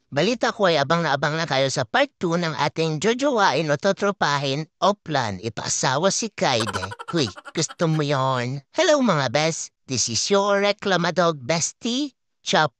Balita ko ay abang na kayo sa part 2 ng ating jojowain o totropahin o plan ipasawa si Kaide. Huy, gusto mo yon? Hello mga best, this is your reklamadog bestie, Chopper.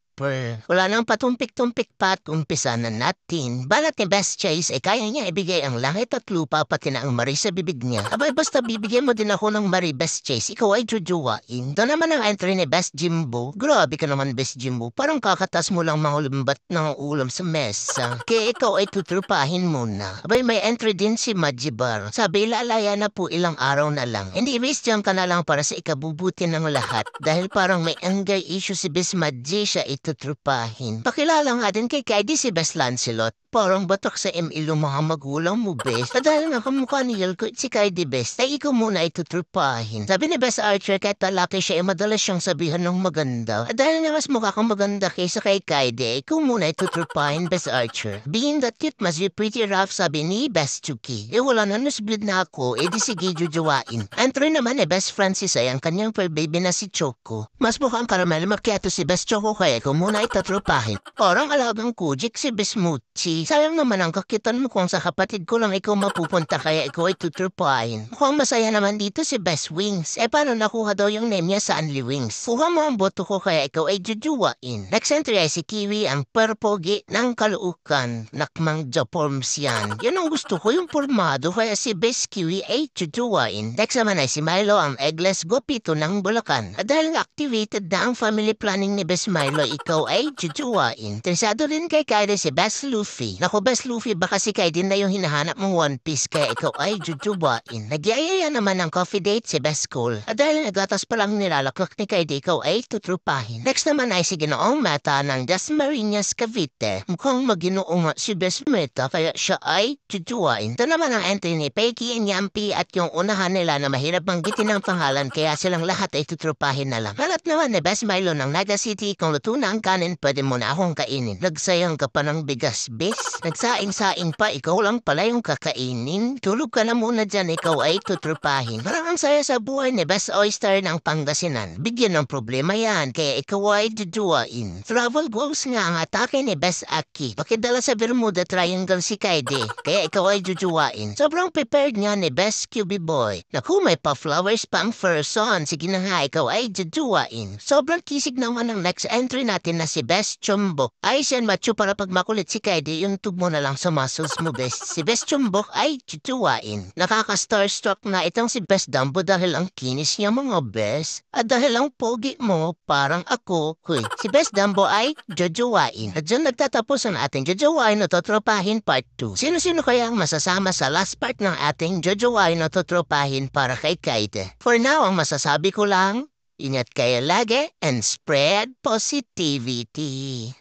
Wala nang patumpik-tumpik pa at umpisa na natin. Balat ni Best Chase ay kaya niya ibigay ang langit at lupa pati na ang mari sa bibig niya. Abay basta bibigyan mo din ako ng mari Best Chase, ikaw ay jojowain. Ito naman ang entry ni Best Jimbo. Grabe ka naman Best Jimbo, parang kakatas mo lang mangulimbat ng ulam sa mesa. Kaya ikaw ay tutrupahin muna. Abay may entry din si Majibar. Sabi ilalaya na po ilang araw na lang. Hindi risk ka na lang para sa ikabubuti ng lahat. Dahil parang may anger issue si Best Madji siya tutrupahin. Pakilala nga din kay Kaidi si Best Lancelot. Parang batok sa ML mga magulang mo, Best. Dahil nga kamukha ni Yelko si Kaidi Best, ay ikaw muna ay tutrupahin. Sabi ni Best Archer kahit lalaki siya ay madalas siyang sabihan ng maganda. Dahil nga mas mukha kang maganda kaysa kay Kaidi, ikaw muna ay tutrupahin, Best Archer. Being that cute must be pretty rough, sabi ni Best Chuki. Wala na nasbid na ako, di sige jujuwain. Entry naman ni Best Francis ay ang kanyang fur baby na si Choco. Mas mukhang caramel macchiato si Best Choco kaya ikaw muna ay tutrupahin. Parang alagang kujik si Best Muchi. Sayang naman ang kakitan mo kung sa kapatid ko lang ikaw mapupunta kaya ikaw ay tutrupahin. Mukhang masaya naman dito si Best Wings. Paano nakuha daw yung name niya sa Only Wings? Kuha mo ang boto ko kaya ikaw ay jujuwain. Next entry ay si Kiwi ang perpogi ng kaluukan. Nakmang Japorms yan. Yan ang gusto ko yung formado kaya si Best Kiwi ay jujuwain. Next naman ay si Milo ang eggless gopito ng Bulacan. At dahil activated na ang family planning ni Best Milo, ikaw ay jujuwain. Interesado rin kay Kaide si Best Luffy. Naku Best Luffy, baka si Kaide na yung hinahanap mong One Piece kaya ikaw ay jujuwain. Nagyayaya naman ng coffee date si Best Cool. At dahil nagatas pa lang nilalakak ni Kaide, ikaw ay tutrupahin. Next naman ay si Ginoong Meta ng Dasmariñas Cavite. Mukhang maginoong si Best Meta kaya siya ay jujuwain. Ito naman ang entry ni Peiki and Yampi at yung unahan nila na mahirap banggitin ang pangalan kaya silang lahat ay tutrupahin na lang. Halat naman ni Best Milo ng Naga City, kung luto na ang kanin pwede mo na akong kainin. Nagsayang ka pa ng bigas, Bes. Nagsaing-saing pa, ikaw lang pala yung kakainin. Tulog ka na muna dyan, ikaw ay tutrupahin. Parang ang saya sa buhay ni Best Oyster ng Pangasinan. Bigyan ng problema yan, kaya ikaw ay jujuwain. Travel goals nga ang atake ni Best Aki. Pakidala sa Bermuda Triangle si Kaide, kaya ikaw ay jujuwain. Sobrang prepared nga ni Best QB Boy. Naku, may pa-flowers pa ang person. Sige na nga, ikaw ay jujuwain. Sobrang kisig naman ang next entry natin na si Best Chumbok. Ay siyan macho para pag makulit si Kaide, yung tug mo na lang sa muscles mo, Best. Si Best Chumbok ay jujuwain. Nakaka-starstruck na itong si Best Dumbo dahil ang kinis niya mga Best. At dahil ang pogi mo, parang ako, huy. Si Best Dumbo ay jujuwain. At dyan nagtatapos ang ating jujuwain o totropahin part 2. Sino-sino kaya ang masasama sa last part ng ating jujuwain o totropahin para kay Kaide? For now, ang masasabi ko lang, ingat kayo lagi and spread positivity.